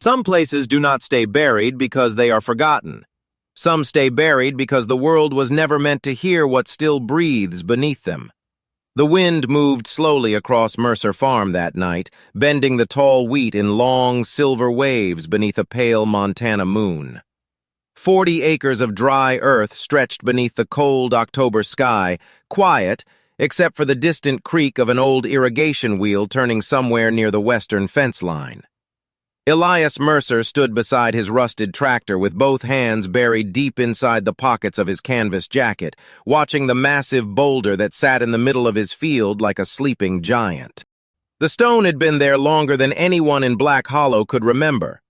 Some places do not stay buried because they are forgotten. Some stay buried because the world was never meant to hear what still breathes beneath them. The wind moved slowly across Mercer Farm that night, bending the tall wheat in long, silver waves beneath a pale Montana moon. 40 acres of dry earth stretched beneath the cold October sky, quiet, except for the distant creak of an old irrigation wheel turning somewhere near the western fence line. Elias Mercer stood beside his rusted tractor with both hands buried deep inside the pockets of his canvas jacket, watching the massive boulder that sat in the middle of his field like a sleeping giant. The stone had been there longer than anyone in Black Hollow could remember.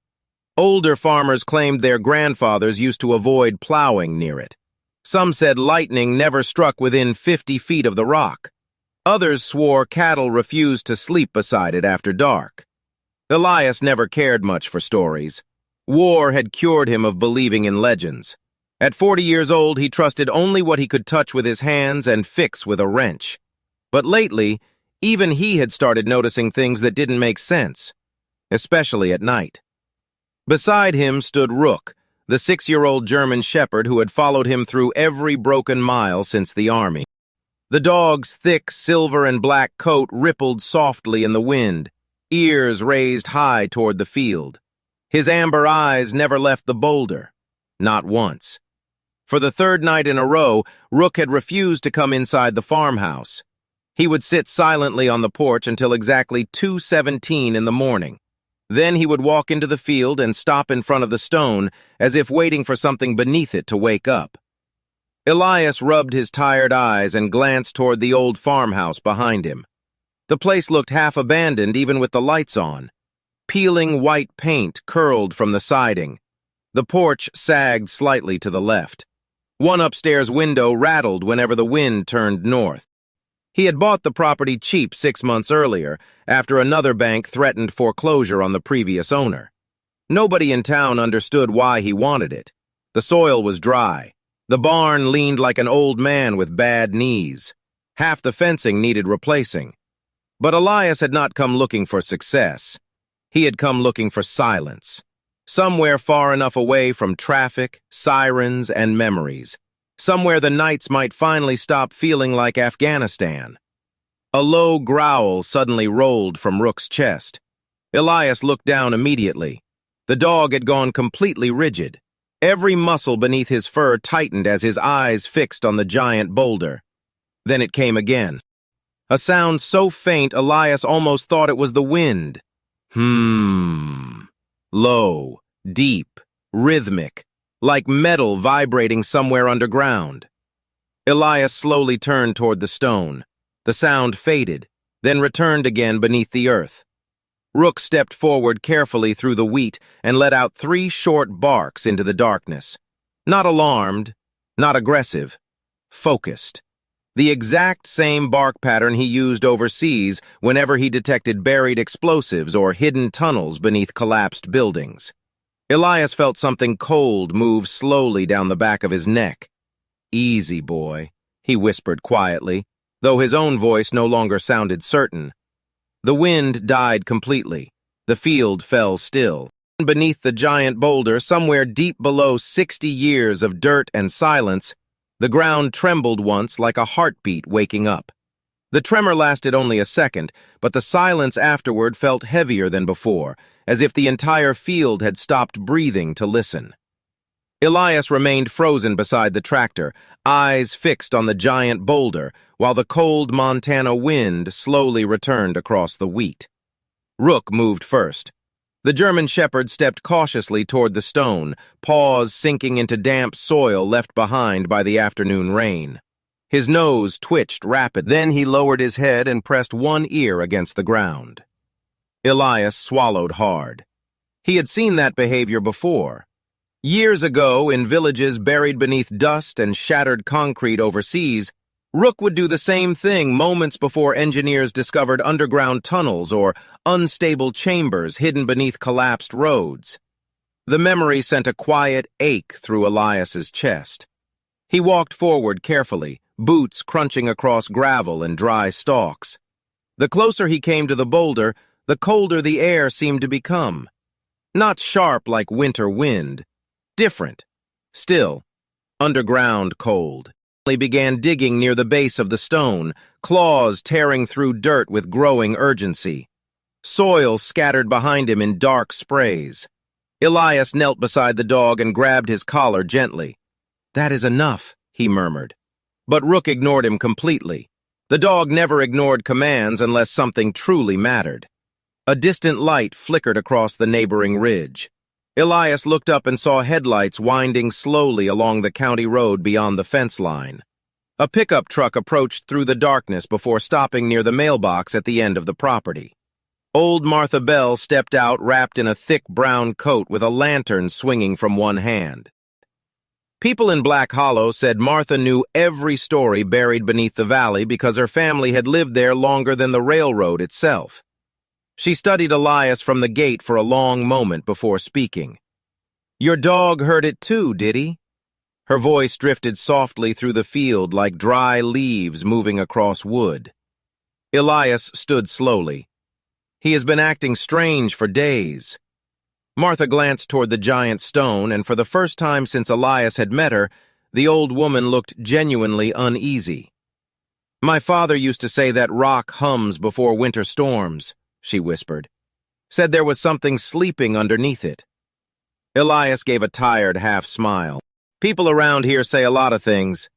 Older farmers claimed their grandfathers used to avoid plowing near it. Some said lightning never struck within 50 feet of the rock. Others swore cattle refused to sleep beside it after dark. Elias never cared much for stories. War had cured him of believing in legends. At 40 years old, he trusted only what he could touch with his hands and fix with a wrench. But lately, even he had started noticing things that didn't make sense, especially at night. Beside him stood Rook, the 6-year-old German shepherd who had followed him through every broken mile since the army. The dog's thick silver and black coat rippled softly in the wind, ears raised high toward the field. His amber eyes never left the boulder, not once. For the third night in a row, Rook had refused to come inside the farmhouse. He would sit silently on the porch until exactly 2:17 in the morning. Then he would walk into the field and stop in front of the stone, as if waiting for something beneath it to wake up. Elias rubbed his tired eyes and glanced toward the old farmhouse behind him. The place looked half abandoned even with the lights on. Peeling white paint curled from the siding. The porch sagged slightly to the left. One upstairs window rattled whenever the wind turned north. He had bought the property cheap 6 months earlier, after another bank threatened foreclosure on the previous owner. Nobody in town understood why he wanted it. The soil was dry. The barn leaned like an old man with bad knees. Half the fencing needed replacing. But Elias had not come looking for success. He had come looking for silence. Somewhere far enough away from traffic, sirens, and memories. Somewhere the nights might finally stop feeling like Afghanistan. A low growl suddenly rolled from Rook's chest. Elias looked down immediately. The dog had gone completely rigid. Every muscle beneath his fur tightened as his eyes fixed on the giant boulder. Then it came again. A sound so faint Elias almost thought it was the wind. Low, deep, rhythmic, like metal vibrating somewhere underground. Elias slowly turned toward the stone. The sound faded, then returned again beneath the earth. Rook stepped forward carefully through the wheat and let out 3 short barks into the darkness. Not alarmed, not aggressive, focused. The exact same bark pattern he used overseas whenever he detected buried explosives or hidden tunnels beneath collapsed buildings. Elias felt something cold move slowly down the back of his neck. "Easy, boy," he whispered quietly, though his own voice no longer sounded certain. The wind died completely. The field fell still. Beneath the giant boulder, somewhere deep below 60 years of dirt and silence, the ground trembled once like a heartbeat waking up. The tremor lasted only a second, but the silence afterward felt heavier than before, as if the entire field had stopped breathing to listen. Elias remained frozen beside the tractor, eyes fixed on the giant boulder, while the cold Montana wind slowly returned across the wheat. Rook moved first. The German shepherd stepped cautiously toward the stone, paws sinking into damp soil left behind by the afternoon rain. His nose twitched rapidly. Then he lowered his head and pressed one ear against the ground. Elias swallowed hard. He had seen that behavior before. Years ago, in villages buried beneath dust and shattered concrete overseas, Rook would do the same thing moments before engineers discovered underground tunnels or unstable chambers hidden beneath collapsed roads. The memory sent a quiet ache through Elias's chest. He walked forward carefully, boots crunching across gravel and dry stalks. The closer he came to the boulder, the colder the air seemed to become. Not sharp like winter wind. Different. Still, underground cold. He began digging near the base of the stone, claws tearing through dirt with growing urgency. Soil scattered behind him in dark sprays. Elias knelt beside the dog and grabbed his collar gently. "That is enough," he murmured. But Rook ignored him completely. The dog never ignored commands unless something truly mattered. A distant light flickered across the neighboring ridge. Elias looked up and saw headlights winding slowly along the county road beyond the fence line. A pickup truck approached through the darkness before stopping near the mailbox at the end of the property. Old Martha Bell stepped out wrapped in a thick brown coat with a lantern swinging from one hand. People in Black Hollow said Martha knew every story buried beneath the valley because her family had lived there longer than the railroad itself. She studied Elias from the gate for a long moment before speaking. "Your dog heard it too, did he?" Her voice drifted softly through the field like dry leaves moving across wood. Elias stood slowly. "He has been acting strange for days." Martha glanced toward the giant stone, and for the first time since Elias had met her, the old woman looked genuinely uneasy. "My father used to say that rock hums before winter storms," she whispered. "Said there was something sleeping underneath it." Elias gave a tired half-smile. "People around here say a lot of things."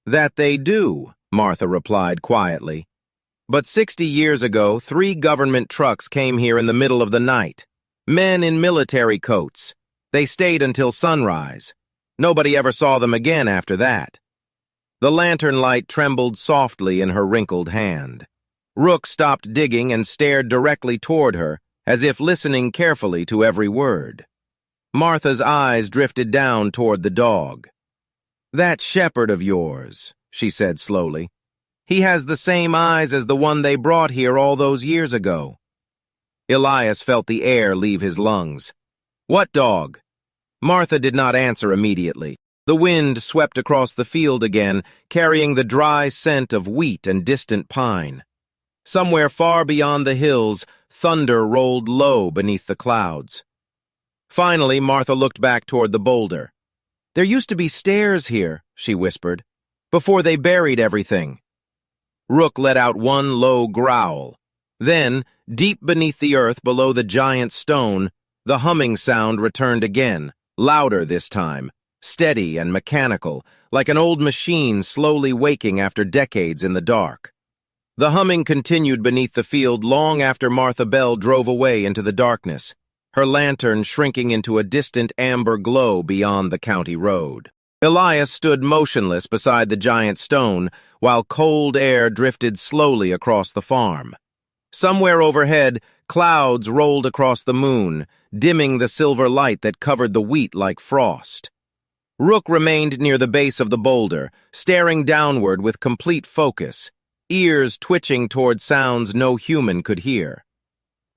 "That they do," Martha replied quietly. "But 60 years ago, 3 government trucks came here in the middle of the night. Men in military coats. They stayed until sunrise. Nobody ever saw them again after that." The lantern light trembled softly in her wrinkled hand. Rook stopped digging and stared directly toward her, as if listening carefully to every word. Martha's eyes drifted down toward the dog. "That shepherd of yours," she said slowly. "He has the same eyes as the one they brought here all those years ago." Elias felt the air leave his lungs. "What dog?" Martha did not answer immediately. The wind swept across the field again, carrying the dry scent of wheat and distant pine. Somewhere far beyond the hills, thunder rolled low beneath the clouds. Finally, Martha looked back toward the boulder. "There used to be stairs here," she whispered, "before they buried everything." Rook let out one low growl. Then, deep beneath the earth below the giant stone, the humming sound returned again, louder this time, steady and mechanical, like an old machine slowly waking after decades in the dark. The humming continued beneath the field long after Martha Bell drove away into the darkness, her lantern shrinking into a distant amber glow beyond the county road. Elias stood motionless beside the giant stone, while cold air drifted slowly across the farm. Somewhere overhead, clouds rolled across the moon, dimming the silver light that covered the wheat like frost. Rook remained near the base of the boulder, staring downward with complete focus, ears twitching toward sounds no human could hear.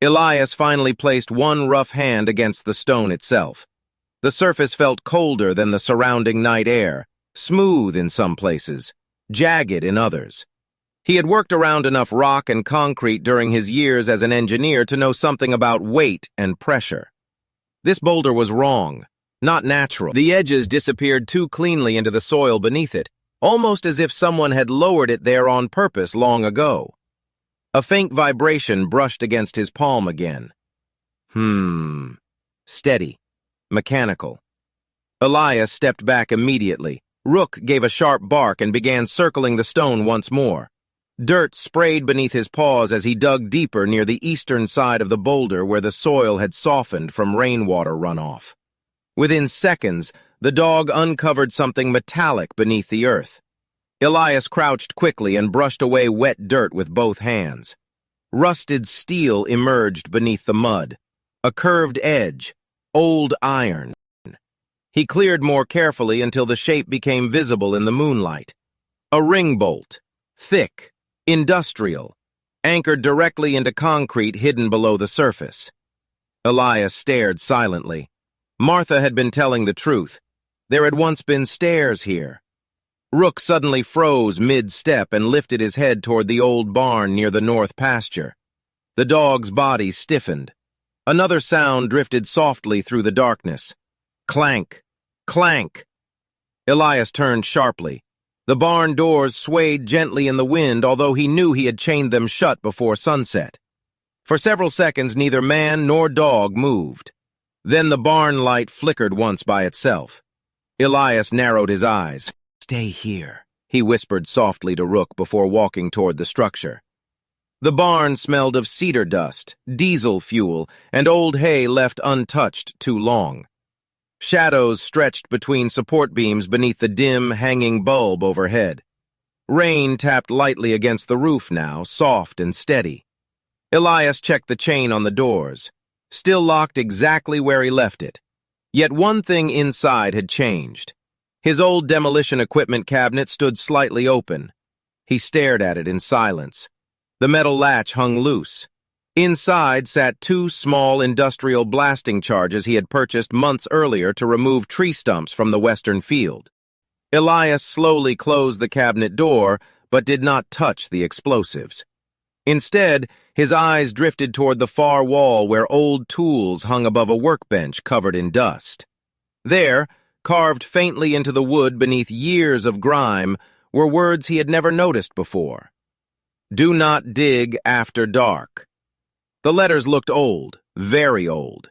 Elias finally placed one rough hand against the stone itself. The surface felt colder than the surrounding night air, smooth in some places, jagged in others. He had worked around enough rock and concrete during his years as an engineer to know something about weight and pressure. This boulder was wrong, not natural. The edges disappeared too cleanly into the soil beneath it, almost as if someone had lowered it there on purpose long ago. A faint vibration brushed against his palm again. Steady. Mechanical. Elias stepped back immediately. Rook gave a sharp bark and began circling the stone once more. Dirt sprayed beneath his paws as he dug deeper near the eastern side of the boulder where the soil had softened from rainwater runoff. Within seconds, the dog uncovered something metallic beneath the earth. Elias crouched quickly and brushed away wet dirt with both hands. Rusted steel emerged beneath the mud. A curved edge. Old iron. He cleared more carefully until the shape became visible in the moonlight. A ring bolt. Thick. Industrial. Anchored directly into concrete hidden below the surface. Elias stared silently. Martha had been telling the truth. There had once been stairs here. Rook suddenly froze mid-step and lifted his head toward the old barn near the north pasture. The dog's body stiffened. Another sound drifted softly through the darkness. Clank, clank. Elias turned sharply. The barn doors swayed gently in the wind, although he knew he had chained them shut before sunset. For several seconds, neither man nor dog moved. Then the barn light flickered once by itself. Elias narrowed his eyes. "Stay here," he whispered softly to Rook before walking toward the structure. The barn smelled of cedar dust, diesel fuel, and old hay left untouched too long. Shadows stretched between support beams beneath the dim, hanging bulb overhead. Rain tapped lightly against the roof now, soft and steady. Elias checked the chain on the doors, still locked exactly where he left it. Yet one thing inside had changed. His old demolition equipment cabinet stood slightly open. He stared at it in silence. The metal latch hung loose. Inside sat two small industrial blasting charges he had purchased months earlier to remove tree stumps from the western field. Elias slowly closed the cabinet door, but did not touch the explosives. Instead, his eyes drifted toward the far wall where old tools hung above a workbench covered in dust. There, carved faintly into the wood beneath years of grime, were words he had never noticed before. "Do not dig after dark." The letters looked old, very old.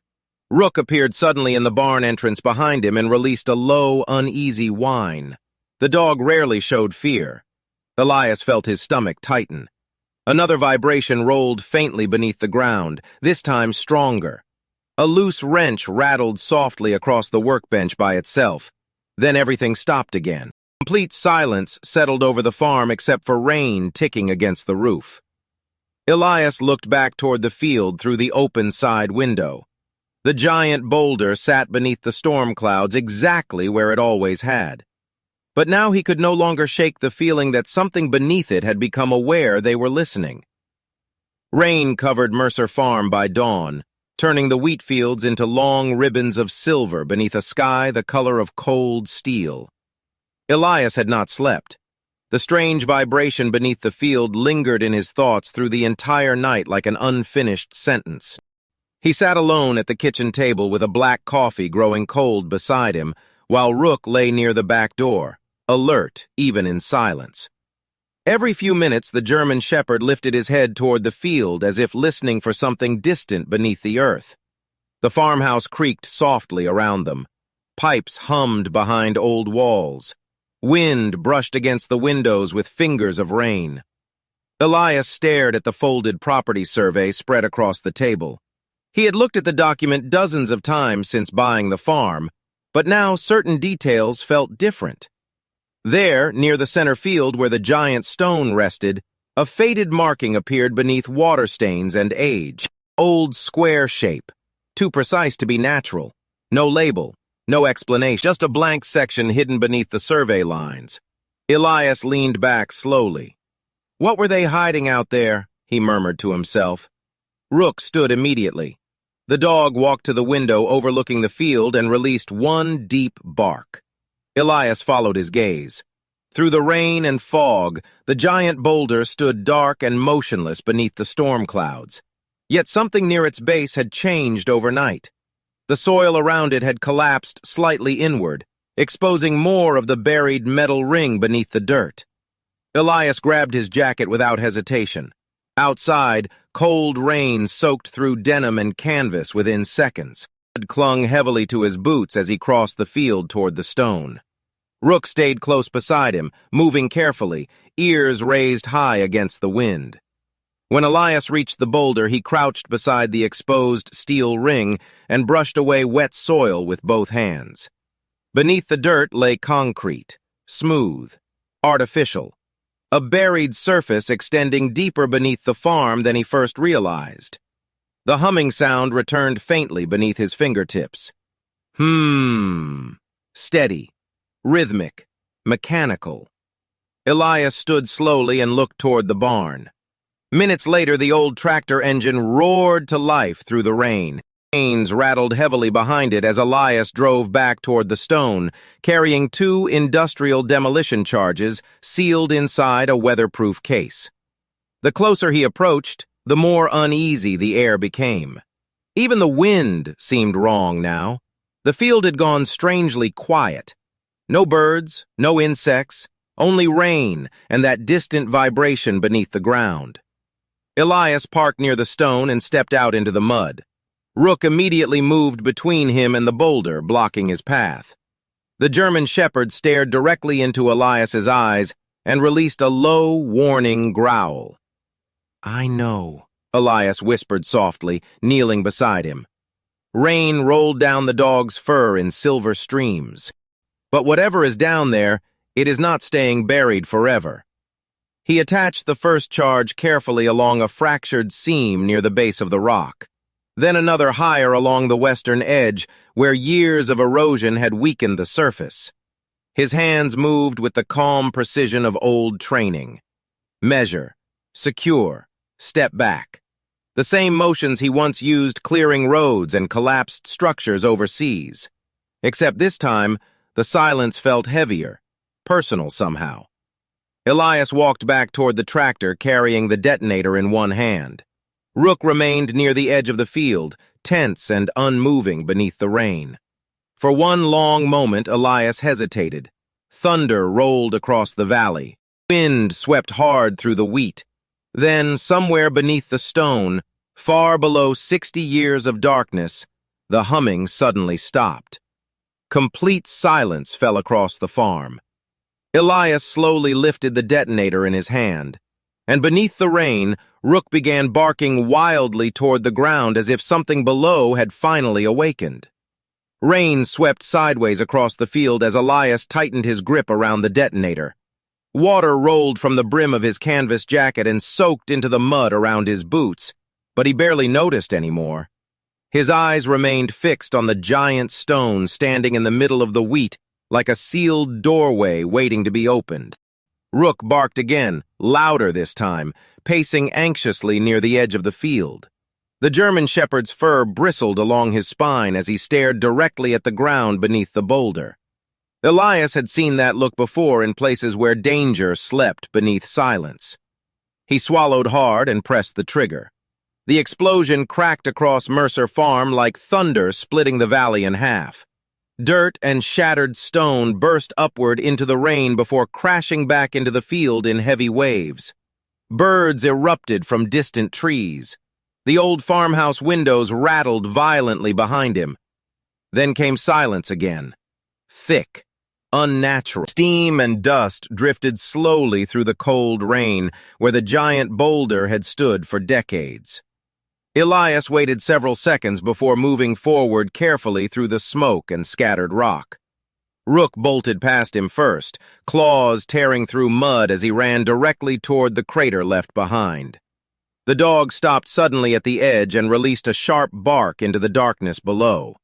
Rook appeared suddenly in the barn entrance behind him and released a low, uneasy whine. The dog rarely showed fear. Elias felt his stomach tighten. Another vibration rolled faintly beneath the ground, this time stronger. A loose wrench rattled softly across the workbench by itself. Then everything stopped again. Complete silence settled over the farm except for rain ticking against the roof. Elias looked back toward the field through the open side window. The giant boulder sat beneath the storm clouds exactly where it always had. But now he could no longer shake the feeling that something beneath it had become aware they were listening. Rain covered Mercer Farm by dawn, turning the wheat fields into long ribbons of silver beneath a sky the color of cold steel. Elias had not slept. The strange vibration beneath the field lingered in his thoughts through the entire night like an unfinished sentence. He sat alone at the kitchen table with a black coffee growing cold beside him, while Rook lay near the back door, alert even in silence. Every few minutes the German shepherd lifted his head toward the field as if listening for something distant beneath the earth. The farmhouse creaked softly around them. Pipes hummed behind old walls. Wind brushed against the windows with fingers of rain. Elias stared at the folded property survey spread across the table. He had looked at the document dozens of times since buying the farm, but now certain details felt different. There, near the center field where the giant stone rested, a faded marking appeared beneath water stains and age. Old square shape, too precise to be natural. No label. No explanation, just a blank section hidden beneath the survey lines. Elias leaned back slowly. What were they hiding out there? He murmured to himself. Rook stood immediately. The dog walked to the window overlooking the field and released one deep bark. Elias followed his gaze. Through the rain and fog, the giant boulder stood dark and motionless beneath the storm clouds. Yet something near its base had changed overnight. The soil around it had collapsed slightly inward, exposing more of the buried metal ring beneath the dirt. Elias grabbed his jacket without hesitation. Outside, cold rain soaked through denim and canvas within seconds. Blood clung heavily to his boots as he crossed the field toward the stone. Rook stayed close beside him, moving carefully, ears raised high against the wind. When Elias reached the boulder, he crouched beside the exposed steel ring and brushed away wet soil with both hands. Beneath the dirt lay concrete, smooth, artificial, a buried surface extending deeper beneath the farm than he first realized. The humming sound returned faintly beneath his fingertips. Steady, rhythmic, mechanical. Elias stood slowly and looked toward the barn. Minutes later, the old tractor engine roared to life through the rain. Chains rattled heavily behind it as Elias drove back toward the stone, carrying two industrial demolition charges sealed inside a weatherproof case. The closer he approached, the more uneasy the air became. Even the wind seemed wrong now. The field had gone strangely quiet. No birds, no insects, only rain and that distant vibration beneath the ground. Elias parked near the stone and stepped out into the mud. Rook immediately moved between him and the boulder, blocking his path. The German shepherd stared directly into Elias's eyes and released a low, warning growl. "I know," Elias whispered softly, kneeling beside him. Rain rolled down the dog's fur in silver streams. But whatever is down there, it is not staying buried forever. He attached the first charge carefully along a fractured seam near the base of the rock, then another higher along the western edge where years of erosion had weakened the surface. His hands moved with the calm precision of old training. Measure, secure, step back. The same motions he once used clearing roads and collapsed structures overseas. Except this time, the silence felt heavier, personal somehow. Elias walked back toward the tractor carrying the detonator in one hand. Rook remained near the edge of the field, tense and unmoving beneath the rain. For one long moment, Elias hesitated. Thunder rolled across the valley. Wind swept hard through the wheat. Then, somewhere beneath the stone, far below 60 years of darkness, the humming suddenly stopped. Complete silence fell across the farm. Elias slowly lifted the detonator in his hand, and beneath the rain, Rook began barking wildly toward the ground as if something below had finally awakened. Rain swept sideways across the field as Elias tightened his grip around the detonator. Water rolled from the brim of his canvas jacket and soaked into the mud around his boots, but he barely noticed anymore. His eyes remained fixed on the giant stone standing in the middle of the wheat like a sealed doorway waiting to be opened. Rook barked again, louder this time, pacing anxiously near the edge of the field. The German shepherd's fur bristled along his spine as he stared directly at the ground beneath the boulder. Elias had seen that look before in places where danger slept beneath silence. He swallowed hard and pressed the trigger. The explosion cracked across Mercer Farm like thunder splitting the valley in half. Dirt and shattered stone burst upward into the rain before crashing back into the field in heavy waves. Birds erupted from distant trees. The old farmhouse windows rattled violently behind him. Then came silence again. Thick, unnatural. Steam and dust drifted slowly through the cold rain where the giant boulder had stood for decades. Elias waited several seconds before moving forward carefully through the smoke and scattered rock. Rook bolted past him first, claws tearing through mud as he ran directly toward the crater left behind. The dog stopped suddenly at the edge and released a sharp bark into the darkness below.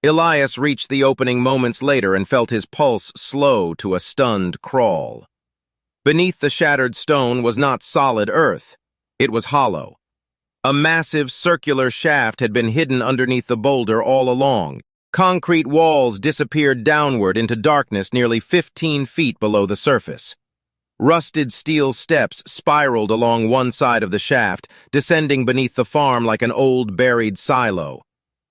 Elias reached the opening moments later and felt his pulse slow to a stunned crawl. Beneath the shattered stone was not solid earth. It was hollow. A massive circular shaft had been hidden underneath the boulder all along. Concrete walls disappeared downward into darkness nearly 15 feet below the surface. Rusted steel steps spiraled along one side of the shaft, descending beneath the farm like an old buried silo.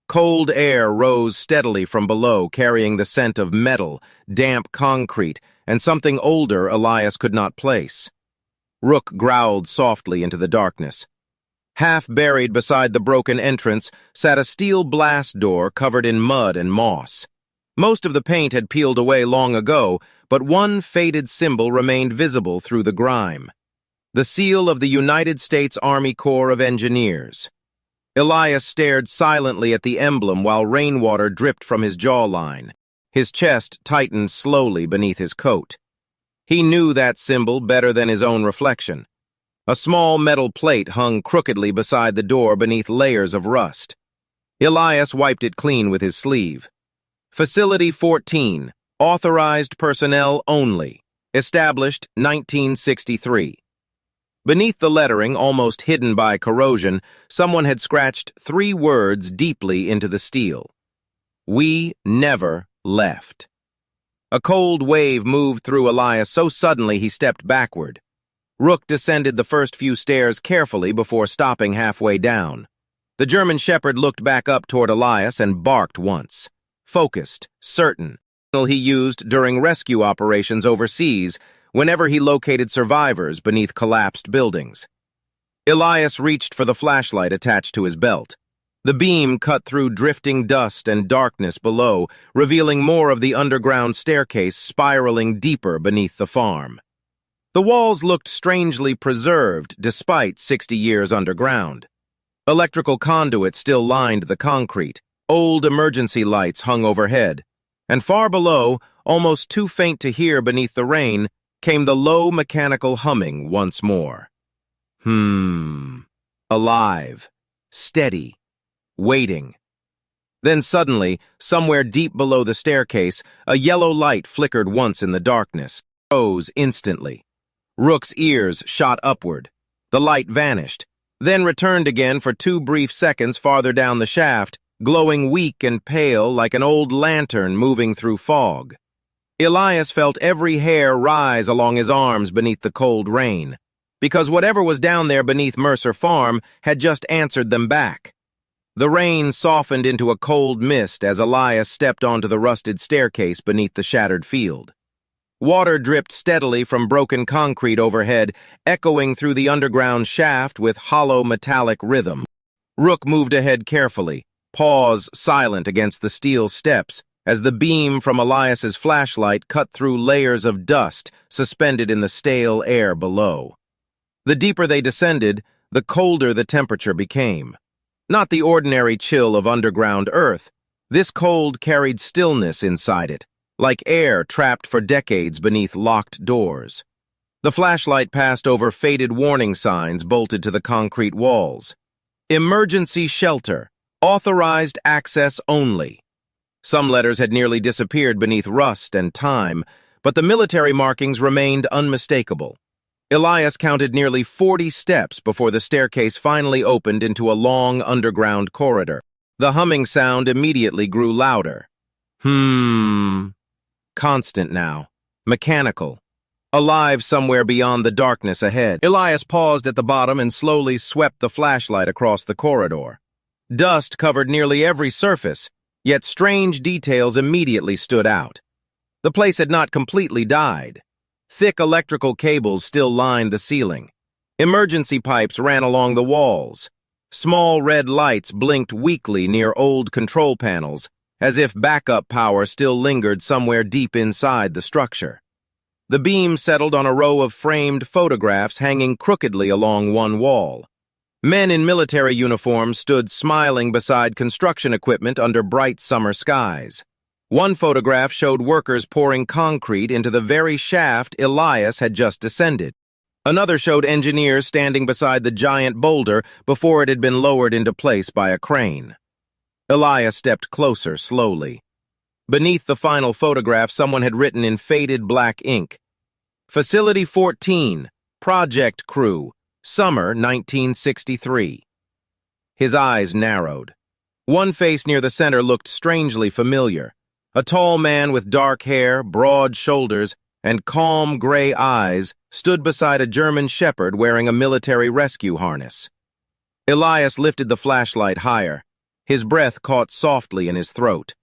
Cold air rose steadily from below, carrying the scent of metal, damp concrete, and something older Elias could not place. Rook growled softly into the darkness. Half buried beside the broken entrance sat a steel blast door covered in mud and moss. Most of the paint had peeled away long ago, but one faded symbol remained visible through the grime. The seal of the United States Army Corps of Engineers. Elias stared silently at the emblem while rainwater dripped from his jawline. His chest tightened slowly beneath his coat. He knew that symbol better than his own reflection. A small metal plate hung crookedly beside the door beneath layers of rust. Elias wiped it clean with his sleeve. Facility 14, authorized personnel only, established 1963. Beneath the lettering, almost hidden by corrosion, someone had scratched 3 words deeply into the steel. We never left. A cold wave moved through Elias so suddenly he stepped backward. Rook descended the first few stairs carefully before stopping halfway down. The German shepherd looked back up toward Elias and barked once. Focused, certain, he used during rescue operations overseas whenever he located survivors beneath collapsed buildings. Elias reached for the flashlight attached to his belt. The beam cut through drifting dust and darkness below, revealing more of the underground staircase spiraling deeper beneath the farm. The walls looked strangely preserved despite 60 years underground. Electrical conduit still lined the concrete, old emergency lights hung overhead, and far below, almost too faint to hear beneath the rain, came the low mechanical humming once more. Alive, steady, waiting. Then suddenly, somewhere deep below the staircase, a yellow light flickered once in the darkness, rose instantly. Rook's ears shot upward. The light vanished, then returned again for 2 brief seconds farther down the shaft, glowing weak and pale like an old lantern moving through fog. Elias felt every hair rise along his arms beneath the cold rain, because whatever was down there beneath Mercer Farm had just answered them back. The rain softened into a cold mist as Elias stepped onto the rusted staircase beneath the shattered field. Water dripped steadily from broken concrete overhead, echoing through the underground shaft with hollow metallic rhythm. Rook moved ahead carefully, paws silent against the steel steps, as the beam from Elias's flashlight cut through layers of dust suspended in the stale air below. The deeper they descended, the colder the temperature became. Not the ordinary chill of underground earth. This cold carried stillness inside it, like air trapped for decades beneath locked doors. The flashlight passed over faded warning signs bolted to the concrete walls. Emergency shelter. Authorized access only. Some letters had nearly disappeared beneath rust and time, but the military markings remained unmistakable. Elias counted nearly 40 steps before the staircase finally opened into a long underground corridor. The humming sound immediately grew louder. Constant now. Mechanical. Alive somewhere beyond the darkness ahead. Elias paused at the bottom and slowly swept the flashlight across the corridor. Dust covered nearly every surface, yet strange details immediately stood out. The place had not completely died. Thick electrical cables still lined the ceiling. Emergency pipes ran along the walls. Small red lights blinked weakly near old control panels, as if backup power still lingered somewhere deep inside the structure. The beam settled on a row of framed photographs hanging crookedly along one wall. Men in military uniforms stood smiling beside construction equipment under bright summer skies. One photograph showed workers pouring concrete into the very shaft Elias had just descended. Another showed engineers standing beside the giant boulder before it had been lowered into place by a crane. Elias stepped closer slowly. Beneath the final photograph, someone had written in faded black ink, "Facility 14, Project Crew, Summer 1963. His eyes narrowed. One face near the center looked strangely familiar. A tall man with dark hair, broad shoulders, and calm gray eyes stood beside a German shepherd wearing a military rescue harness. Elias lifted the flashlight higher. His breath caught softly in his throat.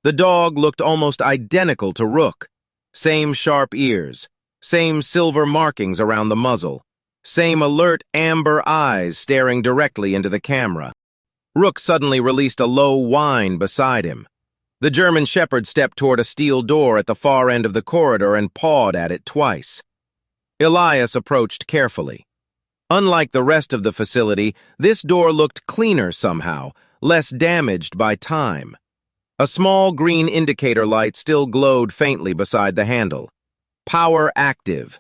The dog looked almost identical to Rook. Same sharp ears, same silver markings around the muzzle, same alert amber eyes staring directly into the camera. Rook suddenly released a low whine beside him. The German shepherd stepped toward a steel door at the far end of the corridor and pawed at it twice. Elias approached carefully. Unlike the rest of the facility, this door looked cleaner somehow, less damaged by time. A small green indicator light still glowed faintly beside the handle. Power active.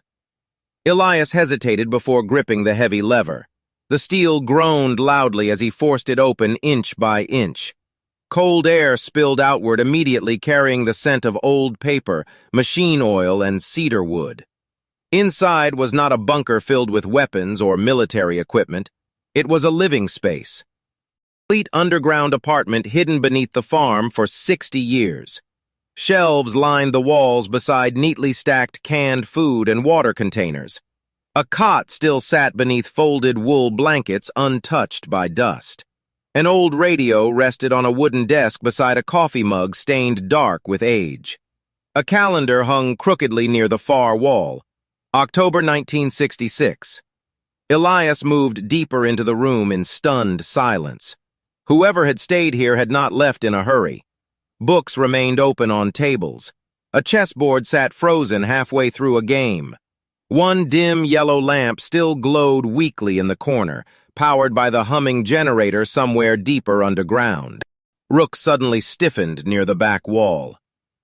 Elias hesitated before gripping the heavy lever. The steel groaned loudly as he forced it open inch by inch. Cold air spilled outward immediately, carrying the scent of old paper, machine oil, and cedar wood. Inside was not a bunker filled with weapons or military equipment. It was a living space. A complete underground apartment hidden beneath the farm for 60 years. Shelves lined the walls beside neatly stacked canned food and water containers. A cot still sat beneath folded wool blankets untouched by dust. An old radio rested on a wooden desk beside a coffee mug stained dark with age. A calendar hung crookedly near the far wall. October 1966. Elias moved deeper into the room in stunned silence. Whoever had stayed here had not left in a hurry. Books remained open on tables. A chessboard sat frozen halfway through a game. One dim yellow lamp still glowed weakly in the corner, powered by the humming generator somewhere deeper underground. Rook suddenly stiffened near the back wall.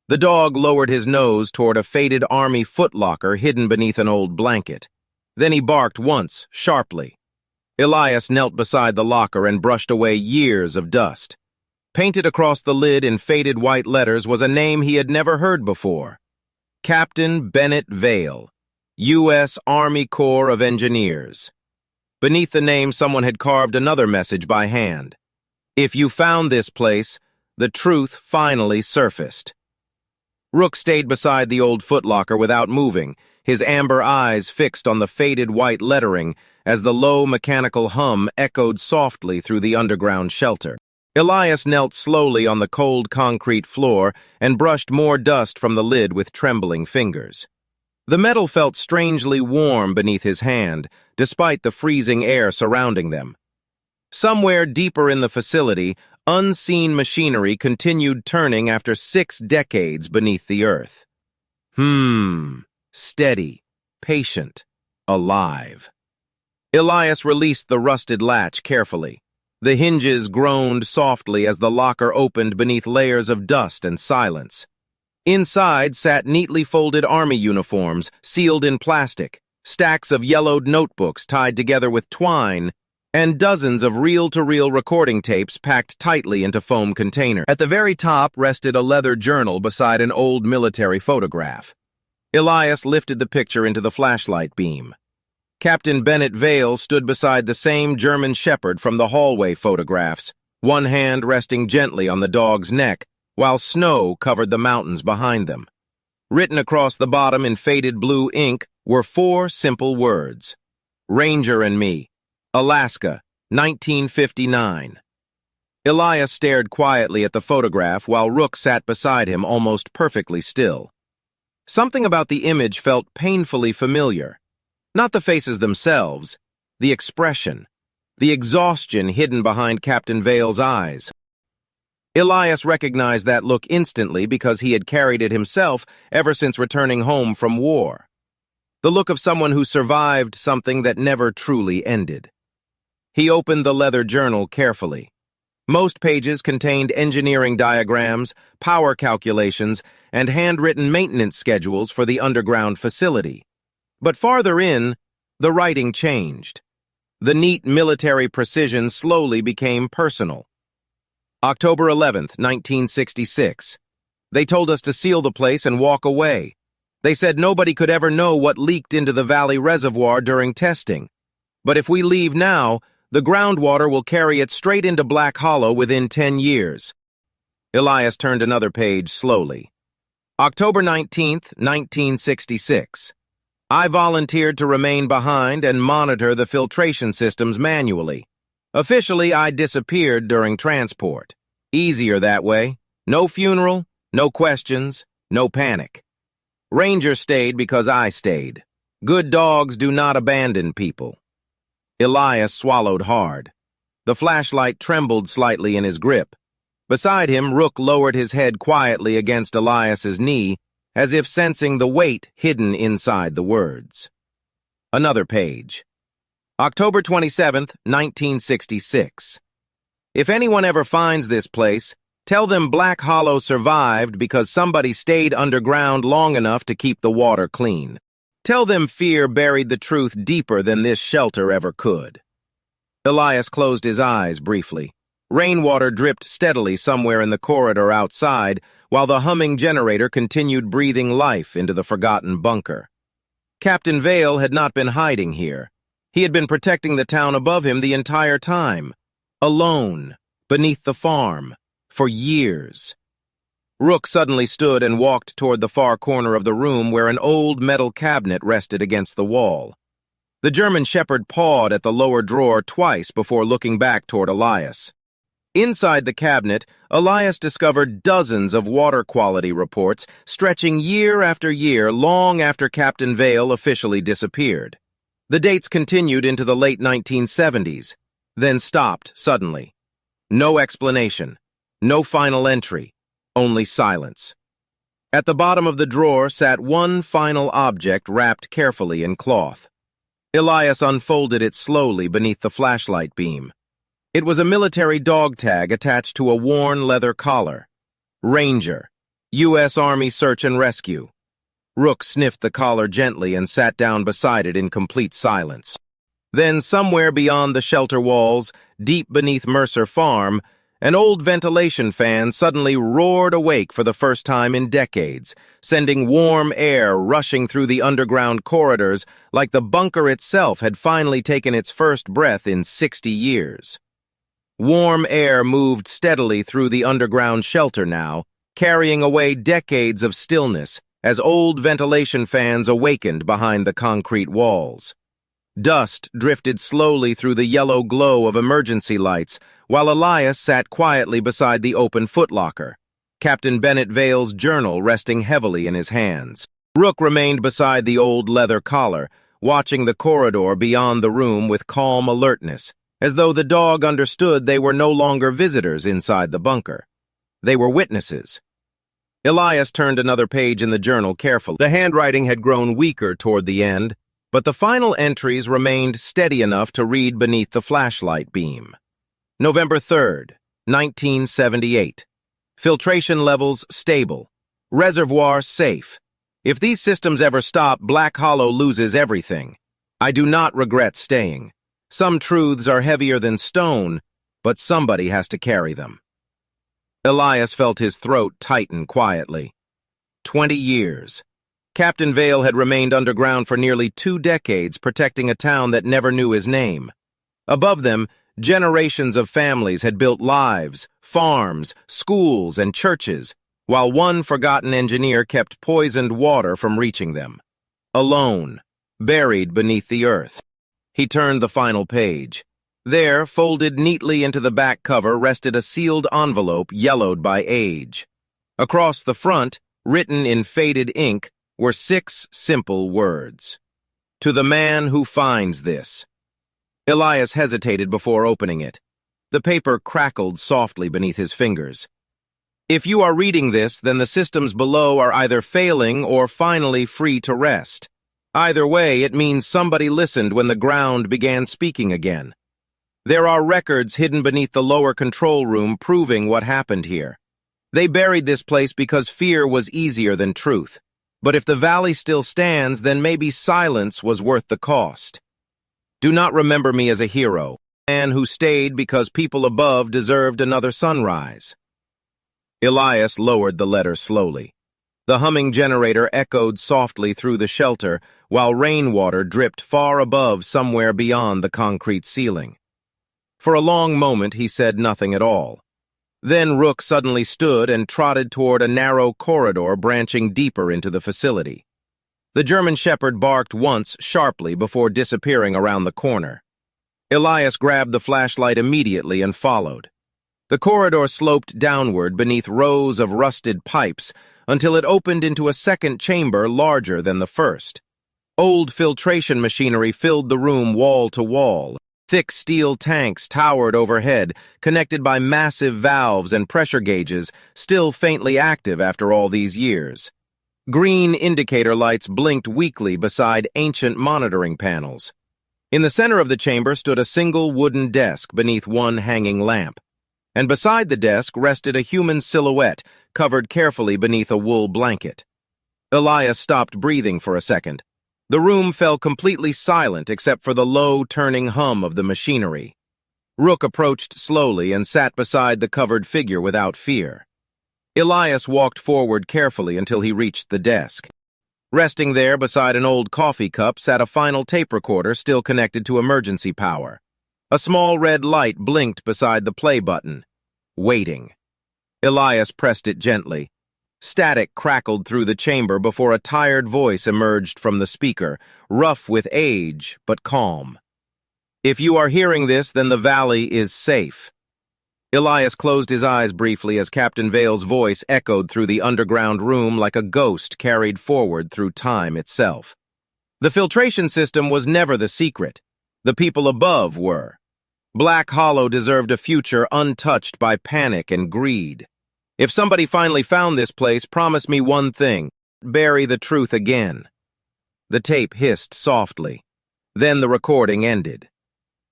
The dog lowered his nose toward a faded army footlocker hidden beneath an old blanket. Then he barked once, sharply. Elias knelt beside the locker and brushed away years of dust. Painted across the lid in faded white letters was a name he had never heard before. Captain Bennett Vale, U.S. Army Corps of Engineers. Beneath the name, someone had carved another message by hand. If you found this place, the truth finally surfaced. Rook stayed beside the old footlocker without moving, his amber eyes fixed on the faded white lettering as the low mechanical hum echoed softly through the underground shelter. Elias knelt slowly on the cold concrete floor and brushed more dust from the lid with trembling fingers. The metal felt strangely warm beneath his hand, despite the freezing air surrounding them. Somewhere deeper in the facility, unseen machinery continued turning after 6 decades beneath the earth. Steady, patient, alive. Elias released the rusted latch carefully. The hinges groaned softly as the locker opened beneath layers of dust and silence. Inside sat neatly folded army uniforms, sealed in plastic, stacks of yellowed notebooks tied together with twine, and dozens of reel-to-reel recording tapes packed tightly into foam containers. At the very top rested a leather journal beside an old military photograph. Elias lifted the picture into the flashlight beam. Captain Bennett Vale stood beside the same German shepherd from the hallway photographs, one hand resting gently on the dog's neck, while snow covered the mountains behind them. Written across the bottom in faded blue ink were 4 simple words. Ranger and me. Alaska, 1959. Elias stared quietly at the photograph while Rook sat beside him almost perfectly still. Something about the image felt painfully familiar. Not the faces themselves, the expression, the exhaustion hidden behind Captain Vale's eyes. Elias recognized that look instantly because he had carried it himself ever since returning home from war. The look of someone who survived something that never truly ended. He opened the leather journal carefully. Most pages contained engineering diagrams, power calculations, and handwritten maintenance schedules for the underground facility. But farther in, the writing changed. The neat military precision slowly became personal. October 11th, 1966. They told us to seal the place and walk away. They said nobody could ever know what leaked into the valley reservoir during testing. But if we leave now, the groundwater will carry it straight into Black Hollow within 10 years. Elias turned another page slowly. October 19th, 1966. I volunteered to remain behind and monitor the filtration systems manually. Officially, I disappeared during transport. Easier that way. No funeral, no questions, no panic. Ranger stayed because I stayed. Good dogs do not abandon people. Elias swallowed hard. The flashlight trembled slightly in his grip. Beside him, Rook lowered his head quietly against Elias's knee, as if sensing the weight hidden inside the words. Another page. October 27th, 1966. If anyone ever finds this place, tell them Black Hollow survived because somebody stayed underground long enough to keep the water clean. Tell them fear buried the truth deeper than this shelter ever could. Elias closed his eyes briefly. Rainwater dripped steadily somewhere in the corridor outside, while the humming generator continued breathing life into the forgotten bunker. Captain Vale had not been hiding here. He had been protecting the town above him the entire time. Alone, beneath the farm, for years. Rook suddenly stood and walked toward the far corner of the room where an old metal cabinet rested against the wall. The German shepherd pawed at the lower drawer twice before looking back toward Elias. Inside the cabinet, Elias discovered dozens of water quality reports stretching year after year long after Captain Vale officially disappeared. The dates continued into the late 1970s, then stopped suddenly. No explanation, no final entry, only silence. At the bottom of the drawer sat one final object wrapped carefully in cloth. Elias unfolded it slowly beneath the flashlight beam. It was a military dog tag attached to a worn leather collar. Ranger, U.S. Army Search and Rescue. Rook sniffed the collar gently and sat down beside it in complete silence. Then, somewhere beyond the shelter walls, deep beneath Mercer Farm, an old ventilation fan suddenly roared awake for the first time in decades, sending warm air rushing through the underground corridors like the bunker itself had finally taken its first breath in 60 years. Warm air moved steadily through the underground shelter now, carrying away decades of stillness as old ventilation fans awakened behind the concrete walls. Dust drifted slowly through the yellow glow of emergency lights, while Elias sat quietly beside the open footlocker, Captain Bennett Vale's journal resting heavily in his hands. Rook remained beside the old leather collar, watching the corridor beyond the room with calm alertness, as though the dog understood they were no longer visitors inside the bunker. They were witnesses. Elias turned another page in the journal carefully. The handwriting had grown weaker toward the end, but the final entries remained steady enough to read beneath the flashlight beam. November 3rd, 1978. Filtration levels stable. Reservoir safe. If these systems ever stop, Black Hollow loses everything. I do not regret staying. Some truths are heavier than stone, but somebody has to carry them. Elias felt his throat tighten quietly. 20 years. Captain Vale had remained underground for nearly 2 decades, protecting a town that never knew his name. Above them, generations of families had built lives, farms, schools, and churches, while one forgotten engineer kept poisoned water from reaching them. Alone, buried beneath the earth. He turned the final page. There, folded neatly into the back cover, rested a sealed envelope yellowed by age. Across the front, written in faded ink, were 6 simple words. To the man who finds this. Elias hesitated before opening it. The paper crackled softly beneath his fingers. If you are reading this, then the systems below are either failing or finally free to rest. Either way, it means somebody listened when the ground began speaking again. There are records hidden beneath the lower control room proving what happened here. They buried this place because fear was easier than truth. But if the valley still stands, then maybe silence was worth the cost. Do not remember me as a hero, a man who stayed because people above deserved another sunrise. Elias lowered the letter slowly. The humming generator echoed softly through the shelter, while rainwater dripped far above somewhere beyond the concrete ceiling. For a long moment he said nothing at all. Then Rook suddenly stood and trotted toward a narrow corridor branching deeper into the facility. The German Shepherd barked once sharply before disappearing around the corner. Elias grabbed the flashlight immediately and followed. The corridor sloped downward beneath rows of rusted pipes until it opened into a second chamber larger than the first. Old filtration machinery filled the room wall to wall. Thick steel tanks towered overhead, connected by massive valves and pressure gauges, still faintly active after all these years. Green indicator lights blinked weakly beside ancient monitoring panels. In the center of the chamber stood a single wooden desk beneath one hanging lamp, and beside the desk rested a human silhouette covered carefully beneath a wool blanket. Elias stopped breathing for a second. The room fell completely silent except for the low, turning hum of the machinery. Rook approached slowly and sat beside the covered figure without fear. Elias walked forward carefully until he reached the desk. Resting there beside an old coffee cup sat a final tape recorder still connected to emergency power. A small red light blinked beside the play button. Waiting. Elias pressed it gently. Static crackled through the chamber before a tired voice emerged from the speaker, rough with age, but calm. If you are hearing this, then the valley is safe. Elias closed his eyes briefly as Captain Vale's voice echoed through the underground room like a ghost carried forward through time itself. The filtration system was never the secret. The people above were. Black Hollow deserved a future untouched by panic and greed. If somebody finally found this place, promise me one thing: bury the truth again. The tape hissed softly. Then the recording ended.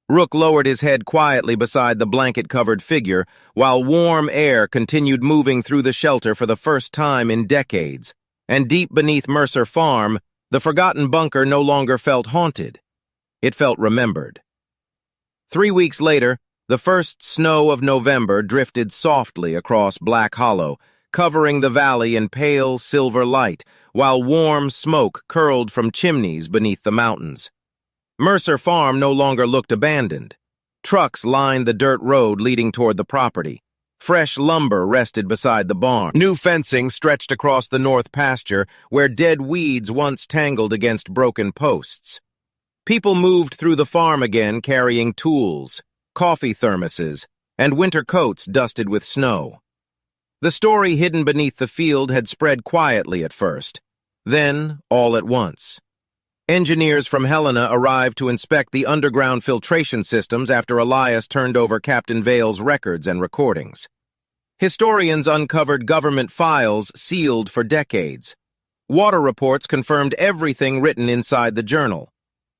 Rook lowered his head quietly beside the blanket-covered figure, while warm air continued moving through the shelter for the first time in decades, and deep beneath Mercer Farm, the forgotten bunker no longer felt haunted. It felt remembered. 3 weeks later, the first snow of November drifted softly across Black Hollow, covering the valley in pale silver light, while warm smoke curled from chimneys beneath the mountains. Mercer Farm no longer looked abandoned. Trucks lined the dirt road leading toward the property. Fresh lumber rested beside the barn. New fencing stretched across the north pasture, where dead weeds once tangled against broken posts. People moved through the farm again carrying tools, coffee thermoses, and winter coats dusted with snow. The story hidden beneath the field had spread quietly at first. Then, all at once. Engineers from Helena arrived to inspect the underground filtration systems after Elias turned over Captain Vale's records and recordings. Historians uncovered government files sealed for decades. Water reports confirmed everything written inside the journal.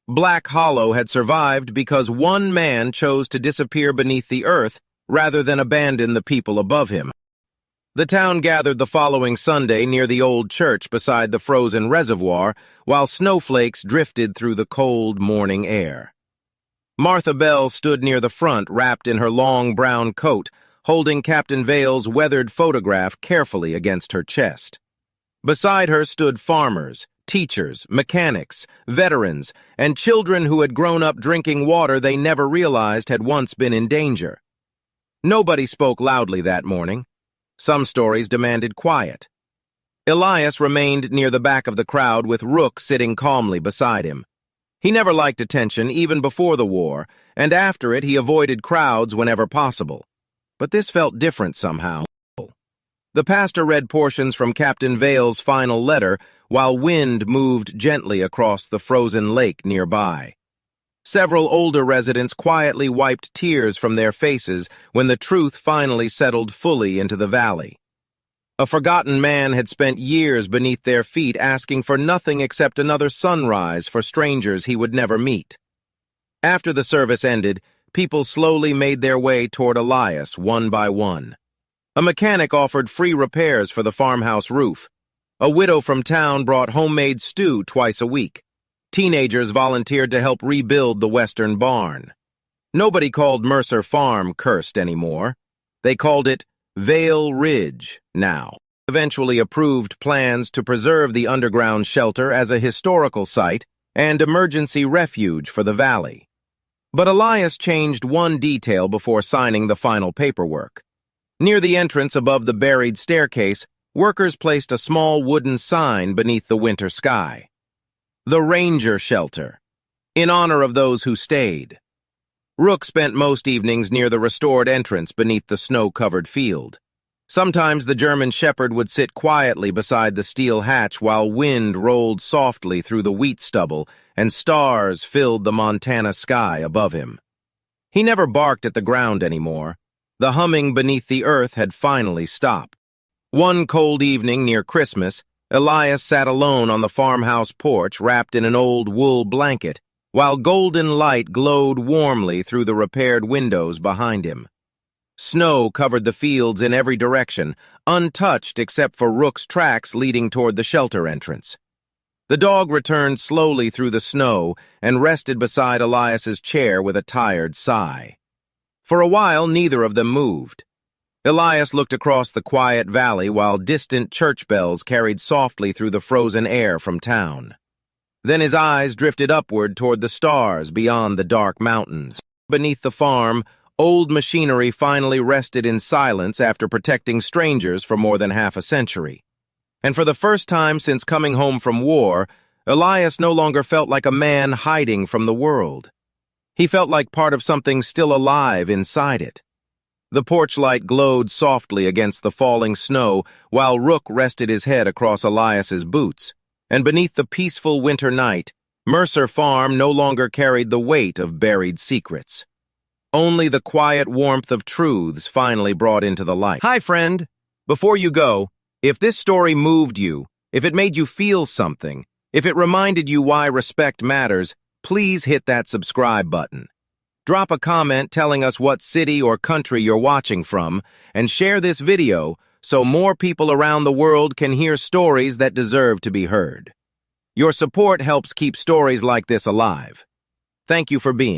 Black Hollow had survived because one man chose to disappear beneath the earth rather than abandon the people above him. The town gathered the following Sunday near the old church beside the frozen reservoir, while snowflakes drifted through the cold morning air. Martha Bell stood near the front, wrapped in her long brown coat, holding Captain Vale's weathered photograph carefully against her chest. Beside her stood farmers, teachers, mechanics, veterans, and children who had grown up drinking water they never realized had once been in danger. Nobody spoke loudly that morning. Some stories demanded quiet. Elias remained near the back of the crowd with Rook sitting calmly beside him. He never liked attention, even before the war, and after it he avoided crowds whenever possible. But this felt different somehow. The pastor read portions from Captain Vale's final letter while wind moved gently across the frozen lake nearby. Several older residents quietly wiped tears from their faces when the truth finally settled fully into the valley. A forgotten man had spent years beneath their feet asking for nothing except another sunrise for strangers he would never meet. After the service ended, people slowly made their way toward Elias one by one. A mechanic offered free repairs for the farmhouse roof. A widow from town brought homemade stew twice a week. Teenagers volunteered to help rebuild the western barn. Nobody called Mercer Farm cursed anymore. They called it Vale Ridge now. Eventually approved plans to preserve the underground shelter as a historical site and emergency refuge for the valley. But Elias changed one detail before signing the final paperwork. Near the entrance above the buried staircase, workers placed a small wooden sign beneath the winter sky. The Ranger Shelter, in honor of those who stayed. Rook spent most evenings near the restored entrance beneath the snow-covered field. Sometimes the German shepherd would sit quietly beside the steel hatch while wind rolled softly through the wheat stubble and stars filled the Montana sky above him. He never barked at the ground anymore. The humming beneath the earth had finally stopped. One cold evening near Christmas, Elias sat alone on the farmhouse porch wrapped in an old wool blanket, while golden light glowed warmly through the repaired windows behind him. Snow covered the fields in every direction, untouched except for Rook's tracks leading toward the shelter entrance. The dog returned slowly through the snow and rested beside Elias's chair with a tired sigh. For a while, neither of them moved. Elias looked across the quiet valley while distant church bells carried softly through the frozen air from town. Then his eyes drifted upward toward the stars beyond the dark mountains. Beneath the farm, old machinery finally rested in silence after protecting strangers for more than half a century. And for the first time since coming home from war, Elias no longer felt like a man hiding from the world. He felt like part of something still alive inside it. The porch light glowed softly against the falling snow while Rook rested his head across Elias's boots. And beneath the peaceful winter night, Mercer Farm no longer carried the weight of buried secrets. Only the quiet warmth of truths finally brought into the light. Hi, friend. Before you go, if this story moved you, if it made you feel something, if it reminded you why respect matters, please hit that subscribe button. Drop a comment telling us what city or country you're watching from, and share this video so more people around the world can hear stories that deserve to be heard. Your support helps keep stories like this alive. Thank you for being